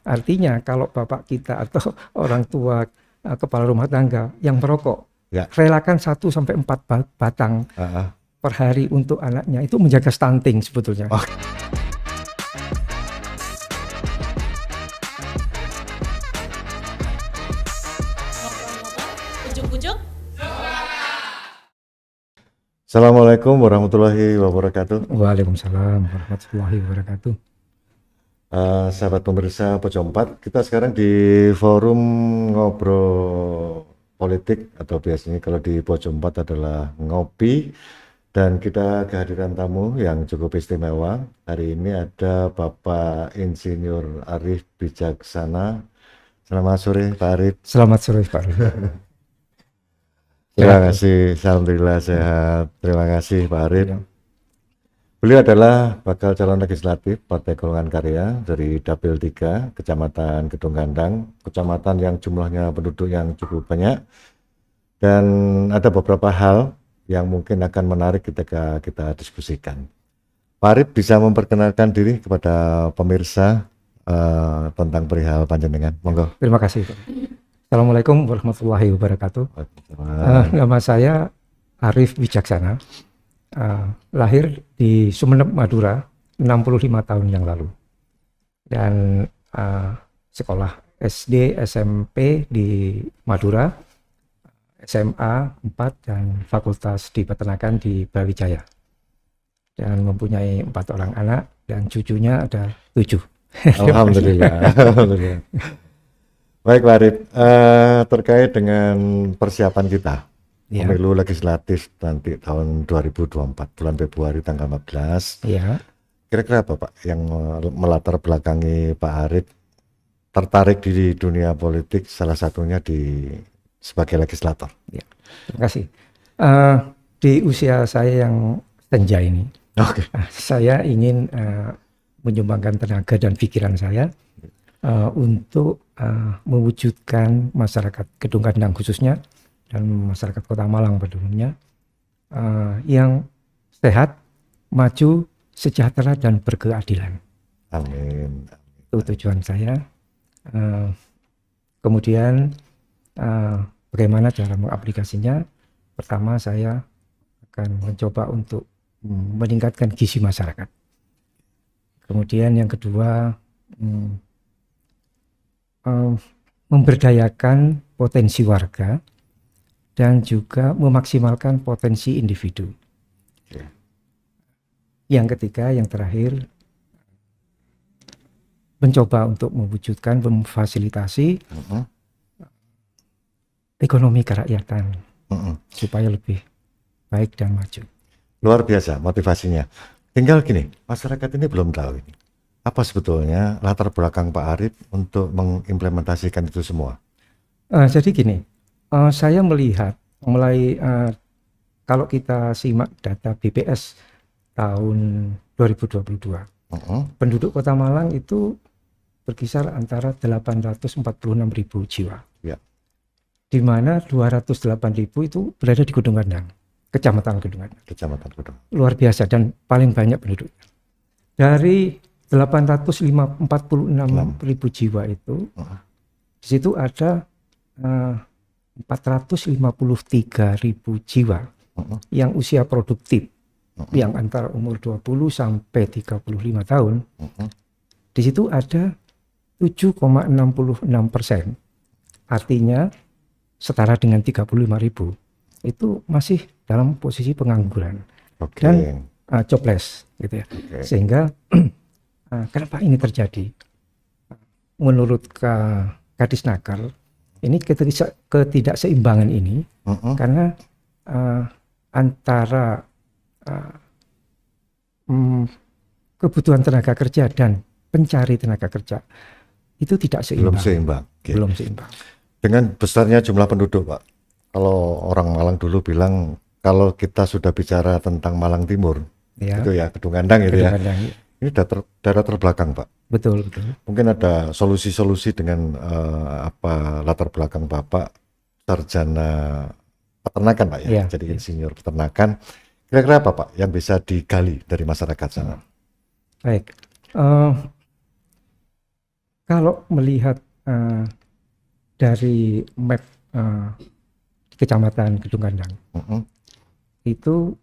Artinya kalau bapak kita atau orang tua kepala rumah tangga yang merokok, Ya. relakan 1 sampai 4 batang per hari untuk anaknya, itu menjaga stunting sebetulnya. Oh. Ujuk-ujuk. Assalamualaikum warahmatullahi wabarakatuh. Waalaikumsalam warahmatullahi wabarakatuh. Sahabat pemirsa Pojok 4, kita sekarang di forum ngobrol politik, atau biasanya kalau di Pojok 4 adalah ngopi, dan kita kehadiran tamu yang cukup istimewa. Hari ini ada Bapak Insinyur Arif Bijaksana. Selamat sore Pak Arif. Selamat sore Pak Arif. Terima kasih, alhamdulillah sehat. Terima kasih Pak Arif. Ya. Beliau adalah bakal calon legislatif Partai Golongan Karya dari Dapil 3, Kecamatan Gedung Gandang, kecamatan yang jumlahnya penduduk yang cukup banyak, dan ada beberapa hal yang mungkin akan menarik ketika kita diskusikan. Pak Arif bisa memperkenalkan diri kepada pemirsa tentang perihal panjenengan, monggo. Terima kasih. Assalamualaikum warahmatullahi wabarakatuh. Nama saya Arif Bijaksana. Lahir di Sumeneb, Madura 65 tahun yang lalu, dan sekolah SD, SMP di Madura, SMA 4, dan fakultas di peternakan di Brawijaya, dan mempunyai 4 orang anak dan cucunya ada 7. Alhamdulillah. Alhamdulillah. Baik Pak Arif, terkait dengan persiapan kita Ya. pemilu legislatif nanti tahun 2024 bulan Februari tanggal 14. Ya. Kira-kira apa Pak yang melatar belakangi Pak Arif tertarik di dunia politik, salah satunya sebagai legislator? Ya. Terima kasih. Di usia saya yang senja ini, saya ingin menyumbangkan tenaga dan pikiran saya untuk mewujudkan masyarakat Gedung Gandang khususnya, dan masyarakat Kota Malang pada umumnya, yang sehat, maju, sejahtera, dan berkeadilan. Amin. Itu tujuan saya. Kemudian bagaimana cara mengaplikasinya? Pertama, saya akan mencoba untuk meningkatkan gizi masyarakat. Kemudian yang kedua, memberdayakan potensi warga dan juga memaksimalkan potensi individu. Yang ketiga, yang terakhir, mencoba untuk mewujudkan, memfasilitasi ekonomi kerakyatan supaya lebih baik dan maju. Luar biasa motivasinya. Tinggal gini, masyarakat ini belum tahu ini. Apa sebetulnya latar belakang Pak Arif untuk mengimplementasikan itu semua? Jadi gini, saya melihat mulai kalau kita simak data BPS tahun 2022, penduduk Kota Malang itu berkisar antara 846.000 jiwa, di mana 208.000 itu berada di Gedung Gandang, Kecamatan Gedung Gandang. Luar biasa dan paling banyak penduduknya. Dari 846.000 jiwa itu, di situ ada 453.000 jiwa yang usia produktif, yang antara umur 20 sampai 35 tahun. Di situ ada 7,66%. Artinya setara dengan 35.000 itu masih dalam posisi pengangguran dan jobless gitu ya. Sehingga kenapa ini terjadi? Menurut Kadisnaker, ini ketidakseimbangan ini karena antara kebutuhan tenaga kerja dan pencari tenaga kerja itu tidak seimbang. Belum seimbang. Dengan besarnya jumlah penduduk, Pak. Kalau orang Malang dulu bilang, kalau kita sudah bicara tentang Malang Timur, itu ya Gedung Gandang itu ya. Ini daerah terbelakang, Pak. Betul. Mungkin ada solusi-solusi dengan latar belakang Bapak sarjana peternakan, Pak ya. Jadi insinyur peternakan. Kira-kira apa, Pak, yang bisa digali dari masyarakat sana? Baik. Kalau melihat dari map Kecamatan Kedung Gandang, itu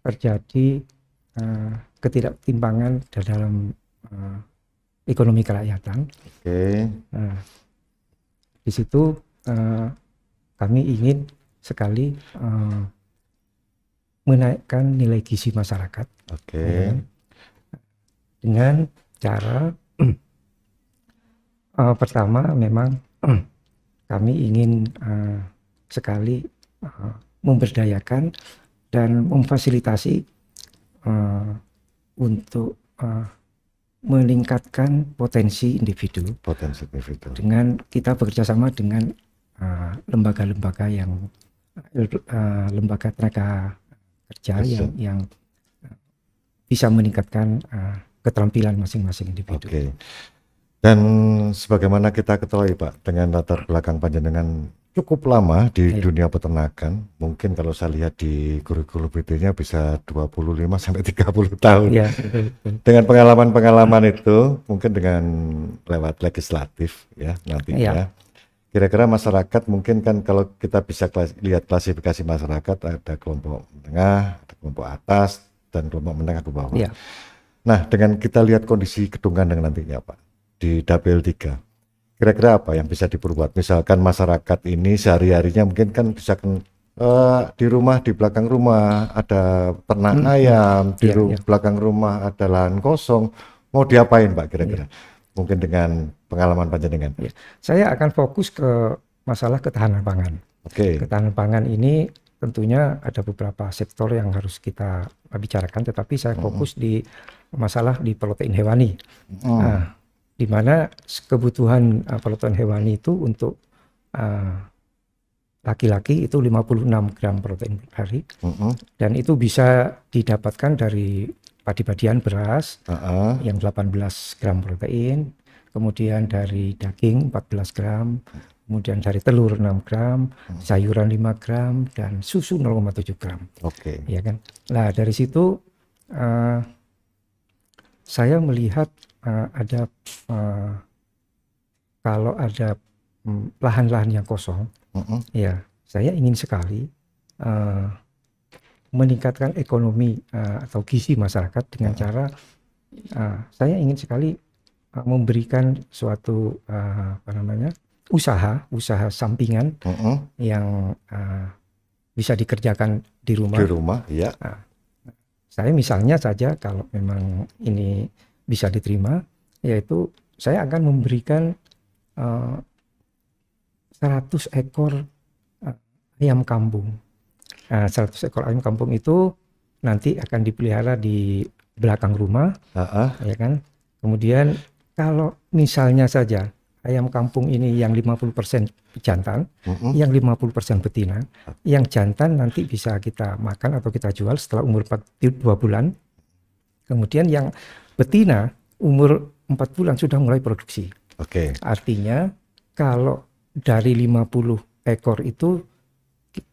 terjadi ketidaktimbangan dalam ekonomi kerakyatan. Di situ kami ingin sekali menaikkan nilai gizi masyarakat dengan cara pertama memang kami ingin sekali memberdayakan dan memfasilitasi untuk meningkatkan potensi individu dengan kita bekerjasama dengan lembaga-lembaga yang lembaga tenaga kerja yang bisa meningkatkan keterampilan masing-masing individu. Dan sebagaimana kita ketahui Pak, dengan latar belakang panjenengan cukup lama di dunia peternakan, mungkin kalau saya lihat di kurikulum vitae-nya bisa 25 sampai 30 tahun. Dengan pengalaman-pengalaman itu, mungkin dengan lewat legislatif ya nantinya. Kira-kira masyarakat mungkin kan kalau kita bisa lihat klasifikasi masyarakat, ada kelompok menengah, ada kelompok atas, dan kelompok menengah ke bawah. Nah, dengan kita lihat kondisi Kedung Gandang nantinya Pak, di Dapil 3, kira-kira apa yang bisa diperbuat? Misalkan masyarakat ini sehari-harinya mungkin kan bisa di rumah, di belakang rumah ada ternak ayam, di belakang rumah ada lahan kosong, mau diapain Pak kira-kira? Mungkin dengan pengalaman panjenengan. Saya akan fokus ke masalah ketahanan pangan. Ketahanan pangan ini tentunya ada beberapa sektor yang harus kita bicarakan, tetapi saya fokus di masalah di protein hewani. Di mana kebutuhan protein hewani itu untuk laki-laki itu 56 gram protein per hari, dan itu bisa didapatkan dari padi-padian beras yang 18 gram protein, kemudian dari daging 14 gram, kemudian dari telur 6 gram, sayuran 5 gram, dan susu 0,7 gram. Ya kan? Nah dari situ saya melihat ada kalau ada lahan-lahan yang kosong, ya saya ingin sekali meningkatkan ekonomi atau gizi masyarakat dengan cara saya ingin sekali memberikan suatu usaha sampingan yang bisa dikerjakan di rumah. Saya misalnya saja kalau memang ini bisa diterima, yaitu saya akan memberikan 100 ekor ayam kampung. 100 ekor ayam kampung itu nanti akan dipelihara di belakang rumah, ya kan. Kemudian kalau misalnya saja ayam kampung ini yang 50% jantan, yang 50% betina, yang jantan nanti bisa kita makan atau kita jual setelah umur 2 bulan. Kemudian yang betina umur 4 bulan sudah mulai produksi. Artinya kalau dari 50 ekor itu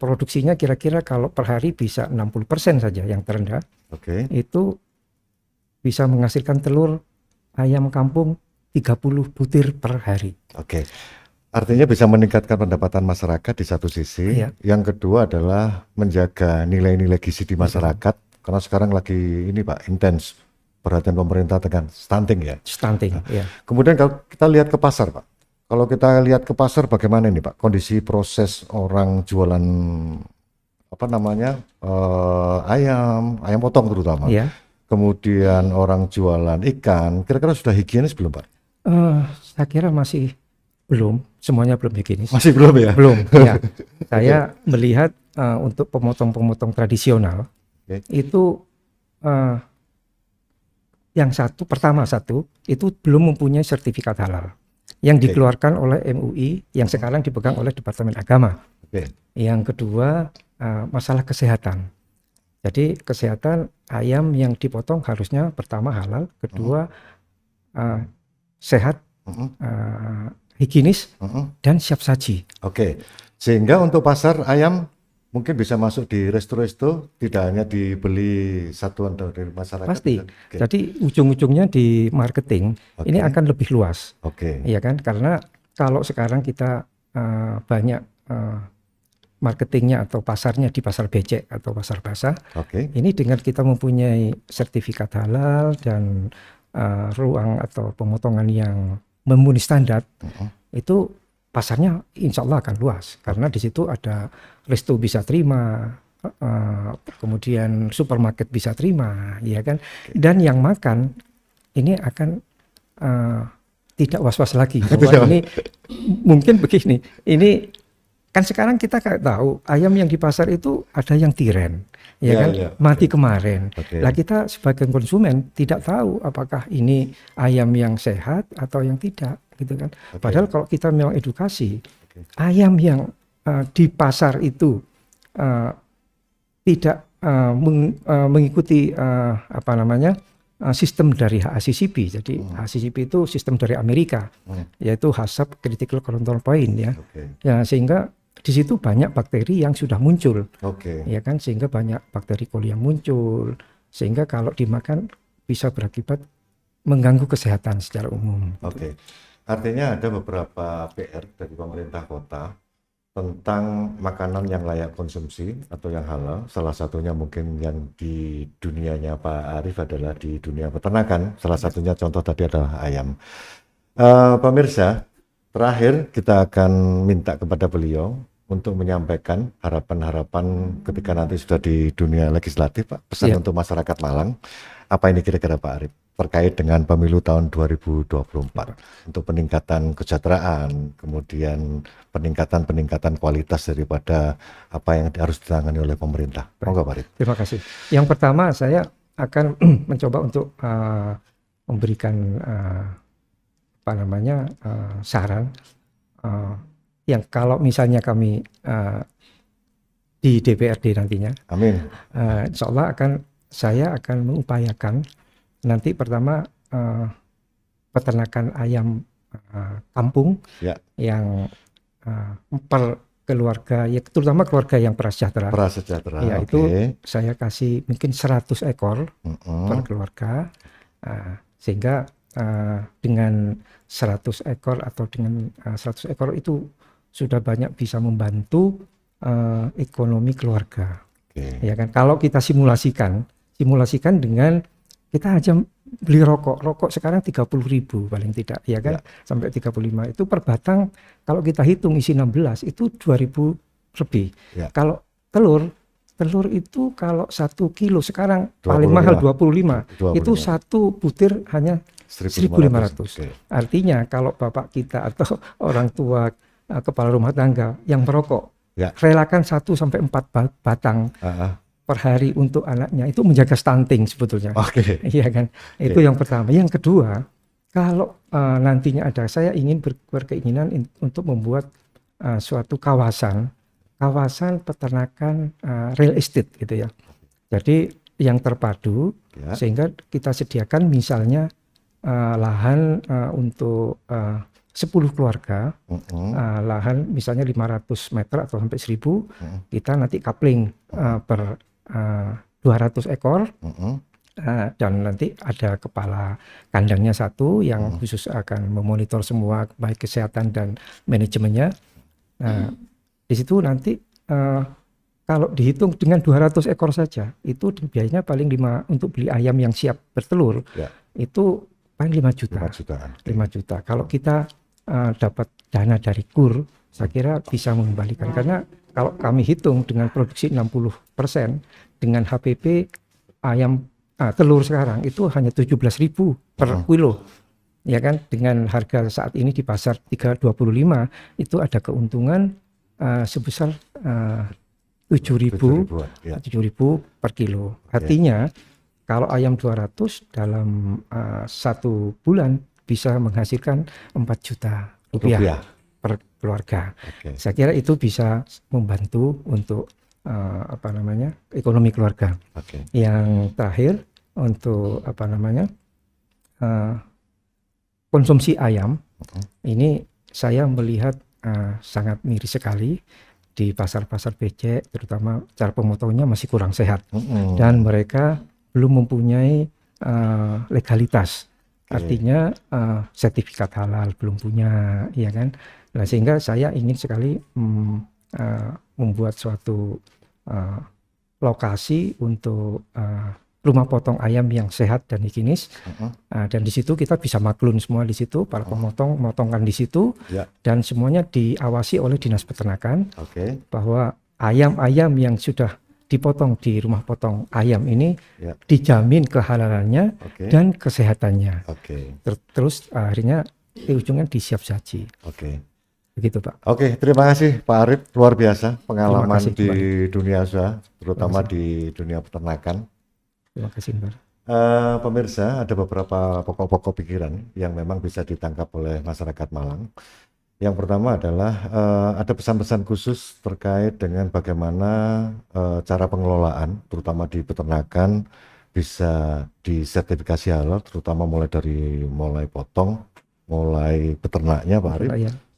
produksinya kira-kira kalau per hari bisa 60% saja yang terendah. Itu bisa menghasilkan telur ayam kampung 30 butir per hari. Artinya bisa meningkatkan pendapatan masyarakat di satu sisi. Yang kedua adalah menjaga nilai-nilai gizi di masyarakat. Karena sekarang lagi ini Pak, intens perhatian pemerintah dengan stunting ya. Kemudian kalau kita lihat ke pasar Pak, kalau kita lihat ke pasar bagaimana ini Pak, kondisi proses orang jualan ayam potong terutama. Kemudian orang jualan ikan, kira-kira sudah higienis belum Pak? Saya kira masih belum, semuanya belum higienis. Masih belum ya? Belum. Ya. Saya melihat untuk pemotong-pemotong tradisional itu yang pertama itu belum mempunyai sertifikat halal yang dikeluarkan oleh MUI yang sekarang dipegang oleh Departemen Agama. Yang kedua masalah kesehatan. Jadi kesehatan ayam yang dipotong harusnya pertama halal, kedua sehat, higienis, dan siap saji. Sehingga untuk pasar ayam mungkin bisa masuk di resto-resto, tidak hanya dibeli satuan dari masyarakat. Pasti. Oke. Jadi ujung-ujungnya di marketing ini Oke. akan lebih luas, Oke. ya kan? Karena kalau sekarang kita banyak marketingnya atau pasarnya di pasar becek atau pasar basah, Oke. ini dengan kita mempunyai sertifikat halal dan ruang atau pemotongan yang memenuhi standar, itu pasarnya insya Allah akan luas karena di situ ada resto bisa terima, kemudian supermarket bisa terima, ya kan? Dan yang makan ini akan tidak was-was lagi bahwa ini mungkin begini. Ini kan sekarang kita kayak tahu ayam yang di pasar itu ada yang tiren, ya kan? Mati kemarin. Lah kita sebagai konsumen tidak tahu apakah ini ayam yang sehat atau yang tidak, gitu kan? Padahal kalau kita memang edukasi, ayam yang di pasar itu tidak mengikuti sistem dari HACCP. Jadi HACCP itu sistem dari Amerika, yaitu HACCP Critical Control Point, ya. Ya, sehingga di situ banyak bakteri yang sudah muncul, ya kan, sehingga banyak bakteri koli yang muncul, sehingga kalau dimakan bisa berakibat mengganggu kesehatan secara umum. Artinya ada beberapa PR dari pemerintah kota tentang makanan yang layak konsumsi atau yang halal. Salah satunya mungkin yang di dunianya Pak Arief adalah di dunia peternakan. Salah satunya contoh tadi adalah ayam. Pemirsa, terakhir kita akan minta kepada beliau untuk menyampaikan harapan-harapan ketika nanti sudah di dunia legislatif, Pak. Pesan untuk masyarakat Malang. Apa ini kira-kira Pak Arief terkait dengan pemilu tahun 2024 untuk peningkatan kesejahteraan, kemudian peningkatan kualitas daripada apa yang harus ditangani oleh pemerintah. Monggo Pak Arief. Terima kasih. Yang pertama saya akan mencoba untuk memberikan saran yang kalau misalnya kami di DPRD nantinya, amin, insya Allah saya akan mengupayakan nanti pertama peternakan ayam kampung yang per keluarga, ya terutama keluarga yang prasejahtera. Ya, itu saya kasih mungkin 100 ekor per keluarga, sehingga dengan 100 ekor atau dengan 100 ekor itu sudah banyak bisa membantu ekonomi keluarga. Ya kan, kalau kita simulasikan dengan kita aja beli rokok sekarang 30.000 paling tidak, ya kan, sampai 35 itu per batang. Kalau kita hitung isi 16 itu 2.000 lebih. Kalau telur itu kalau 1 kilo sekarang 25. Paling mahal 25. Itu satu butir hanya 1.500. Artinya kalau bapak kita atau orang tua kepala rumah tangga yang merokok relakan 1 sampai 4 batang per hari untuk anaknya, itu menjaga stunting sebetulnya. Iya kan? Itu yang pertama. Yang kedua, kalau nantinya saya ingin berkeinginan untuk membuat suatu kawasan peternakan real estate gitu ya. Jadi yang terpadu, sehingga kita sediakan misalnya lahan untuk 10 keluarga, lahan misalnya 500 meter atau sampai 1.000, kita nanti coupling per 200 ekor, dan nanti ada kepala kandangnya satu yang khusus akan memonitor semua baik kesehatan dan manajemennya. Di situ nanti kalau dihitung dengan 200 ekor saja, itu biayanya paling 5 untuk beli ayam yang siap bertelur, itu paling 5 juta. 5 juta. Kalau kita dapat dana dari KUR, saya kira bisa mengembalikan. Karena kalau kami hitung dengan produksi 60%, dengan HPP ayam telur sekarang itu hanya 17.000 per kilo. Ya kan, dengan harga saat ini di pasar 325 itu ada keuntungan sebesar 7.000 per kilo. Artinya kalau ayam 200 dalam 1 bulan bisa menghasilkan 4 juta rupiah per keluarga. Saya kira itu bisa membantu untuk ekonomi keluarga. Yang terakhir untuk konsumsi ayam, ini saya melihat sangat miris sekali di pasar-pasar becek, terutama cara pemotongnya masih kurang sehat, dan mereka belum mempunyai legalitas. Artinya sertifikat halal belum punya, ya kan. Nah, sehingga saya ingin sekali membuat suatu lokasi untuk rumah potong ayam yang sehat dan higienis, dan di situ kita bisa maklun semua di situ, para pemotong motongkan di situ, dan semuanya diawasi oleh Dinas Peternakan, bahwa ayam-ayam yang sudah dipotong di rumah potong ayam ini dijamin kehalalannya dan kesehatannya. Terus akhirnya di ujungnya disiap saji. Begitu, Pak. Terima kasih Pak Arif, luar biasa pengalaman di dunia usaha, terutama di dunia peternakan. Terima kasih, Mbak. Pemirsa, ada beberapa pokok-pokok pikiran yang memang bisa ditangkap oleh masyarakat Malang. Yang pertama adalah ada pesan-pesan khusus terkait dengan bagaimana cara pengelolaan, terutama di peternakan, bisa disertifikasi halal, terutama mulai potong, mulai peternaknya Pak Arif,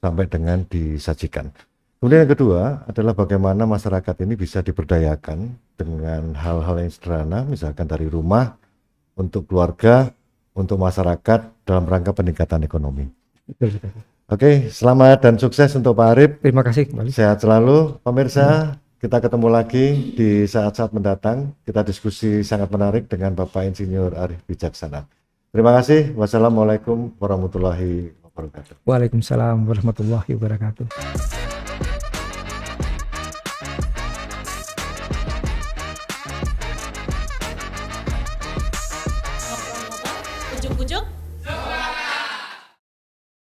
sampai dengan disajikan. Kemudian yang kedua adalah bagaimana masyarakat ini bisa diberdayakan dengan hal-hal yang sederhana, misalkan dari rumah, untuk keluarga, untuk masyarakat dalam rangka peningkatan ekonomi. Selamat dan sukses untuk Pak Arif. Terima kasih kembali. Sehat selalu, pemirsa. Kita ketemu lagi di saat-saat mendatang. Kita diskusi sangat menarik dengan Bapak Insinyur Arif Wijaksana. Terima kasih. Wassalamualaikum warahmatullahi wabarakatuh. Waalaikumsalam warahmatullahi wabarakatuh.